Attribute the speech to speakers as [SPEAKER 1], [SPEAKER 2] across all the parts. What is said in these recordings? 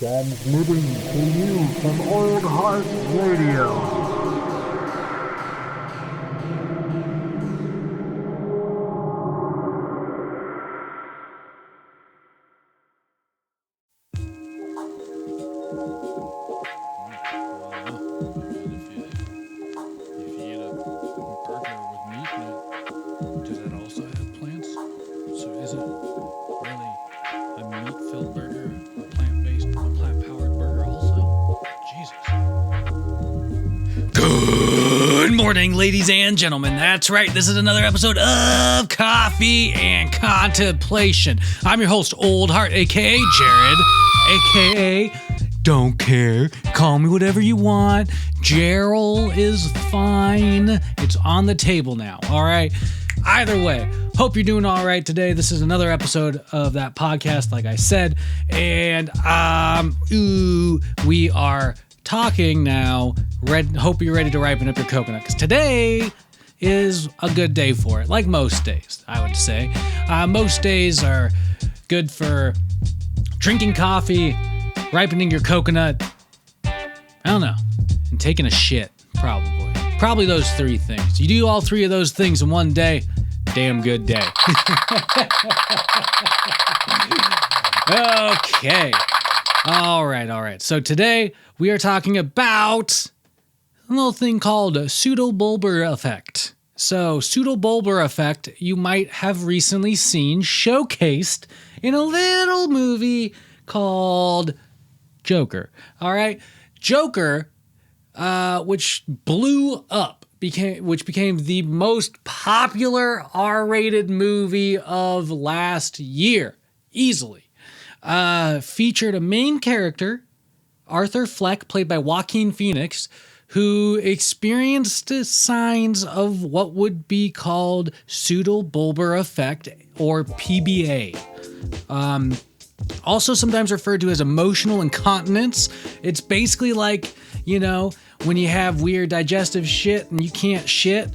[SPEAKER 1] Transmitting to you from Old Heart Radio.
[SPEAKER 2] Ladies and gentlemen, that's right. This is another episode of Coffee and Contemplation. I'm your host, Old Heart, aka Jared, aka Don't Care. Call me whatever you want. Gerald is fine. It's on the table now. All right. Either way, hope you're doing all right today. This is another episode of that podcast, like I said, and we are talking now. Hope you're ready to ripen up your coconut, because today is a good day for it. Like most days, I would say. Most days are good for drinking coffee, ripening your coconut, I don't know, and taking a shit, probably. Probably those three things. You do all three of those things in one day, damn good day. Okay. All right. So today we are talking about a little thing called Pseudobulbar Affect. So Pseudobulbar Affect, you might have recently seen showcased in a little movie called Joker. All right, Joker, which blew up, which became the most popular R-rated movie of last year, easily. Featured a main character, Arthur Fleck, played by Joaquin Phoenix, who experienced signs of what would be called Pseudobulbar Affect, or PBA. Also sometimes referred to as emotional incontinence. It's basically like, when you have weird digestive shit and you can't shit.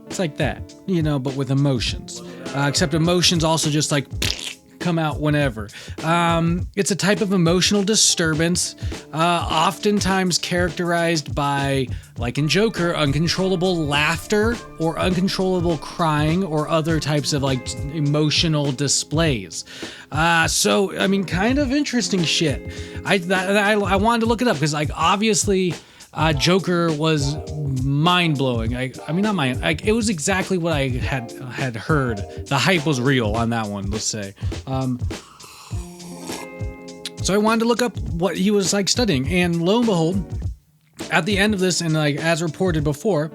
[SPEAKER 2] It's like that, but with emotions. Except emotions also just like come out whenever. It's a type of emotional disturbance, oftentimes characterized by, like in Joker, uncontrollable laughter or uncontrollable crying or other types of like emotional displays. Kind of interesting shit. I wanted to look it up because, like, obviously, Joker was mind-blowing. It was exactly what I had heard. The hype was real on that one, let's say. So I wanted to look up what he was like studying, and lo and behold, at the end of this, and like as reported before,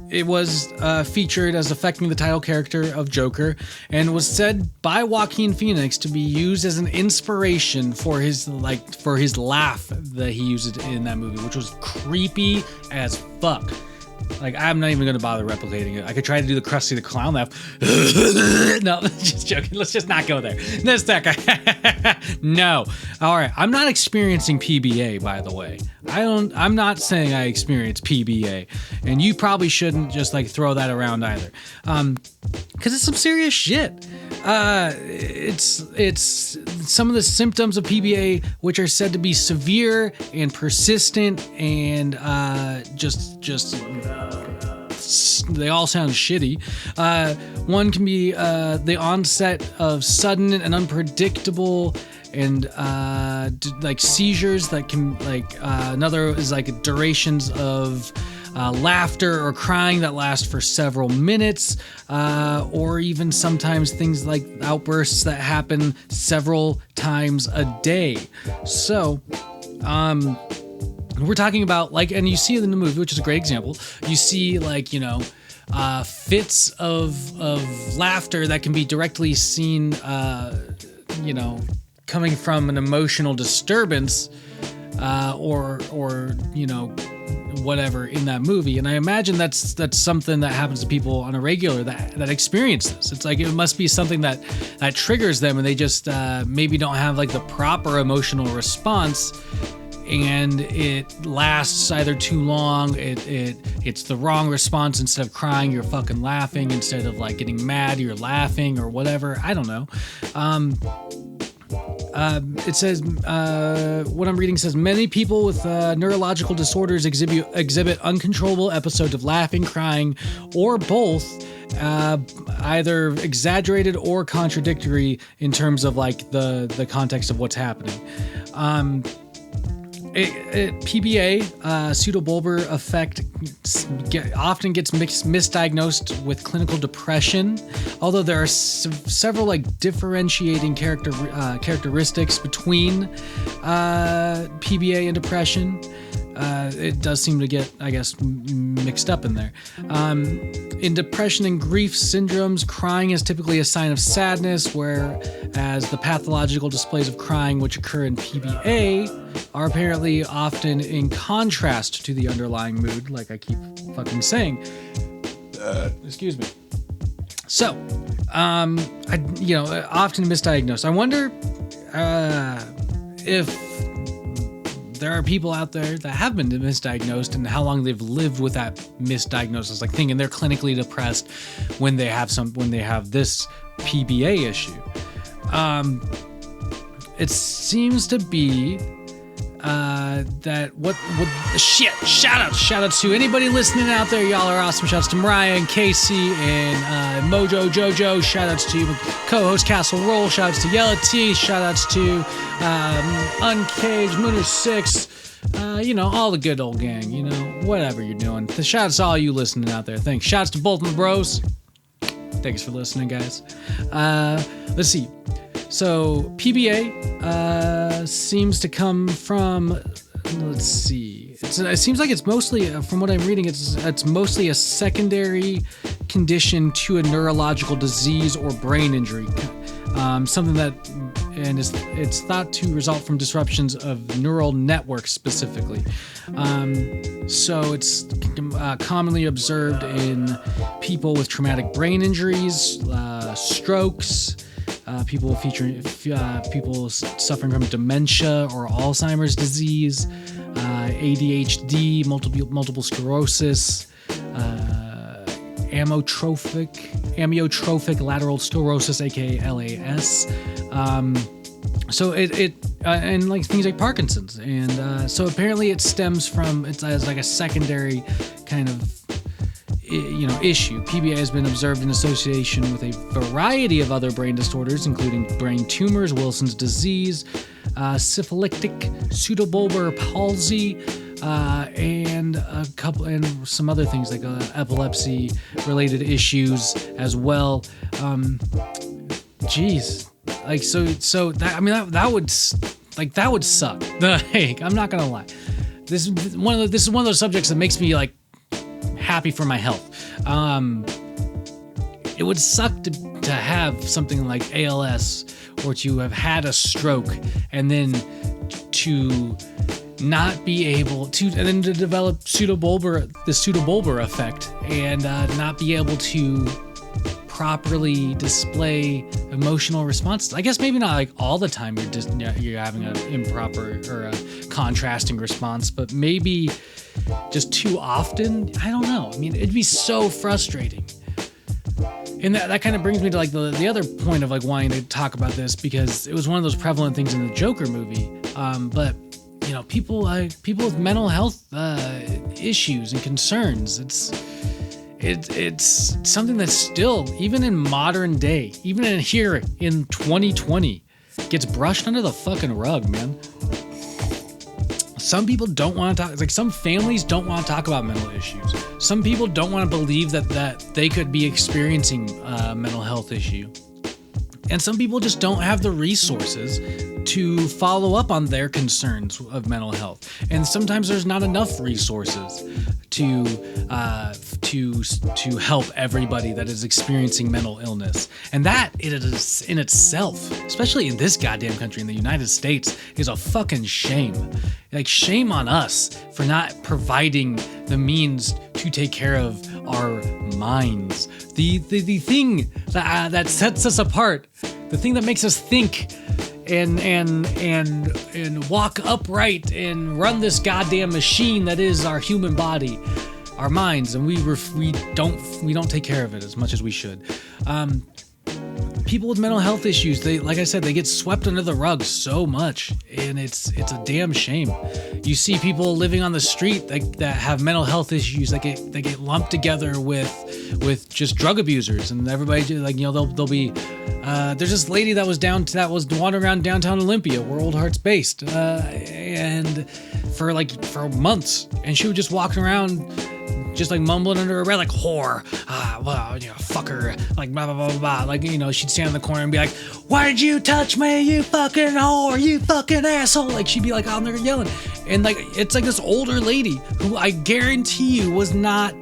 [SPEAKER 2] it was featured as affecting the title character of Joker, and was said by Joaquin Phoenix to be used as an inspiration for his laugh that he used in that movie, which was creepy as fuck. Like, I'm not even going to bother replicating it. I could try to do the Krusty the Clown laugh. No, just joking. Let's just not go there. This guy. No. All right. I'm not experiencing PBA, by the way. I'm not saying I experience PBA. And you probably shouldn't just like throw that around either. Because it's some serious shit. It's some of the symptoms of PBA, which are said to be severe and persistent and they all sound shitty. One can be the onset of sudden and unpredictable and like seizures that can another is like durations of laughter or crying that last for several minutes, or even sometimes things like outbursts that happen several times a day. So, we're talking about, like, and you see it in the movie, which is a great example. You see, like, fits of laughter that can be directly seen, coming from an emotional disturbance, or whatever in that movie. And I imagine that's something that happens to people on a regular that experience this. It's like it must be something that triggers them, and they just maybe don't have like the proper emotional response, and it lasts either too long, it's the wrong response. Instead of crying, you're fucking laughing. Instead of like getting mad, you're laughing or whatever. I don't know. It says, what I'm reading says, many people with neurological disorders exhibit uncontrollable episodes of laughing, crying, or both, either exaggerated or contradictory in terms of like the context of what's happening. PBA, Pseudobulbar Affect, often gets misdiagnosed with clinical depression, although there are several like differentiating characteristics between PBA and depression. It does seem to get, I guess, mixed up in there. In depression and grief syndromes, crying is typically a sign of sadness, whereas the pathological displays of crying which occur in PBA are apparently often in contrast to the underlying mood, like I keep fucking saying. Excuse me. So, often misdiagnosed. I wonder if there are people out there that have been misdiagnosed and how long they've lived with that misdiagnosis, like thinking they're clinically depressed when they have this PBA issue. It seems to be shout outs to anybody listening out there. Y'all are awesome. Shouts to Mariah and Casey and Mojo Jojo. Shout outs to co-host Castle Roll. Shout outs to Yella T. Shout outs to Uncaged, Mooner 6. All the good old gang, whatever you're doing. The shout outs to all you listening out there. Thanks. Shouts to both of the bros. Thanks for listening, guys. Let's see. So PBA seems to come from, let's see. It seems like it's mostly, from what I'm reading, it's mostly a secondary condition to a neurological disease or brain injury. Something that, and it's thought to result from disruptions of neural networks specifically. So it's commonly observed in people with traumatic brain injuries, strokes, people suffering from dementia or Alzheimer's disease, ADHD, multiple sclerosis, amyotrophic lateral sclerosis, aka LAS. So and like things like Parkinson's, and so apparently it stems from, it's as like a secondary kind of issue. PBA has been observed in association with a variety of other brain disorders, including brain tumors, Wilson's disease, syphilitic pseudobulbar palsy, and some other things like epilepsy related issues as well. Like so that that would suck. I'm not gonna lie. This is one of those subjects that makes me like happy for my health. It would suck to have something like ALS, or to have had a stroke and then to not be able to, and then to develop the Pseudobulbar Affect, and not be able to properly display emotional responses. I guess maybe not like all the time you're having an improper or a contrasting response, but maybe just too often. I don't know. I mean, it'd be so frustrating. And that kind of brings me to like the other point of like wanting to talk about this, because it was one of those prevalent things in the Joker movie. But people with mental health issues and concerns, it's something that's still, even in modern day, even in here in 2020, gets brushed under the fucking rug, man. Some people don't want to talk, like some families don't want to talk about mental issues. Some people don't want to believe that they could be experiencing a mental health issue. And some people just don't have the resources to follow up on their concerns of mental health. And sometimes there's not enough resources to help everybody that is experiencing mental illness. And that it is in itself, especially in this goddamn country, in the United States, is a fucking shame. Like, shame on us for not providing the means to take care of our minds. The thing that sets us apart, the thing that makes us think and walk upright and run this goddamn machine that is our human body, our minds, and we don't take care of it as much as we should. people with mental health issues, they, like I said, they get swept under the rug so much, and it's a damn shame. You see people living on the street that have mental health issues that get lumped together with just drug abusers, and everybody they'll be. There's this lady that was wandering around downtown Olympia, where Old Heart's based, and for months, and she was just walking around, just like mumbling under her breath, like whore, fucker, like blah blah blah blah. Like, she'd stand in the corner and be like, "Why did you touch me, you fucking whore, you fucking asshole?" Like, she'd be like out there yelling, and like it's like this older lady who I guarantee you was not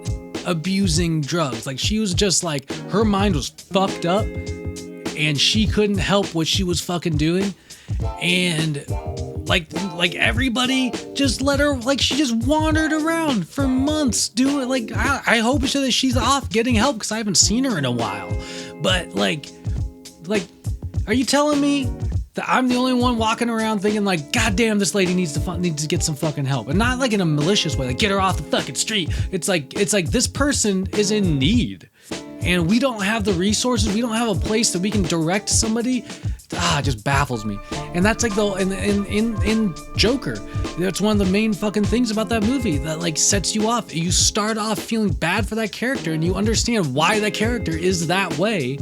[SPEAKER 2] abusing drugs. Like, she was just like, her mind was fucked up, and she couldn't help what she was fucking doing, and like everybody just let her, like, she just wandered around for months doing, like, I hope that she's off getting help, because I haven't seen her in a while. But like are you telling me that I'm the only one walking around thinking like, God damn, this lady needs to get some fucking help? And not like in a malicious way, like get her off the fucking street. It's like this person is in need, and we don't have the resources, we don't have a place that we can direct somebody. It just baffles me. And that's like in Joker, that's one of the main fucking things about that movie that like sets you off. You start off feeling bad for that character, and you understand why that character is that way,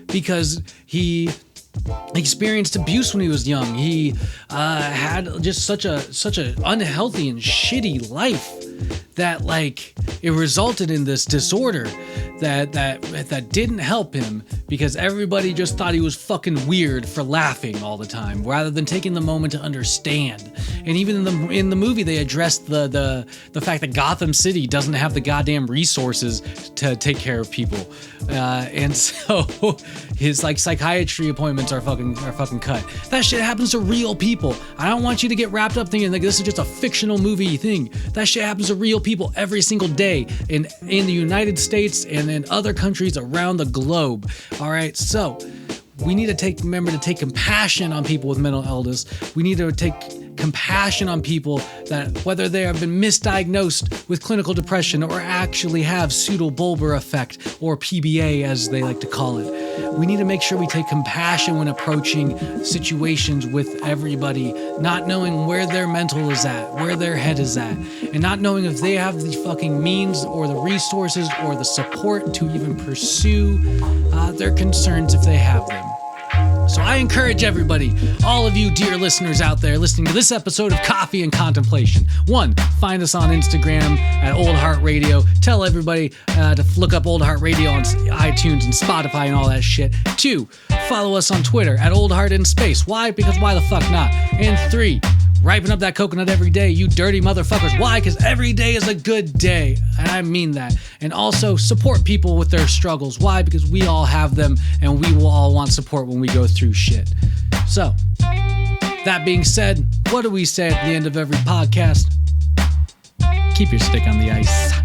[SPEAKER 2] because he experienced abuse when he was young. He had just such a unhealthy and shitty life that like it resulted in this disorder that didn't help him, because everybody just thought he was fucking weird for laughing all the time rather than taking the moment to understand. And even in the movie, they addressed the fact that Gotham City doesn't have the goddamn resources to take care of people, and so his like psychiatry appointments are fucking cut. That shit happens to real people. I don't want you to get wrapped up thinking like this is just a fictional movie thing. That shit happens to real people every single day in the United States and in other countries around the globe. All right, so we need to remember to take compassion on people with mental illness. We need to take compassion on people that, whether they have been misdiagnosed with clinical depression or actually have Pseudobulbar Affect, or PBA as they like to call it. We need to make sure we take compassion when approaching situations with everybody, not knowing where their mental is at, where their head is at, and not knowing if they have the fucking means or the resources or the support to even pursue their concerns if they have them. So I encourage everybody, all of you dear listeners out there listening to this episode of Coffee and Contemplation. 1, find us on Instagram at Old Heart Radio. Tell everybody to look up Old Heart Radio on iTunes and Spotify and all that shit. 2, follow us on Twitter at Old Heart in Space. Why? Because why the fuck not? And 3, ripen up that coconut every day, you dirty motherfuckers. Why? Because every day is a good day. And I mean that. And also support people with their struggles. Why? Because we all have them, and we will all want support when we go through shit. So, that being said, what do we say at the end of every podcast? Keep your stick on the ice.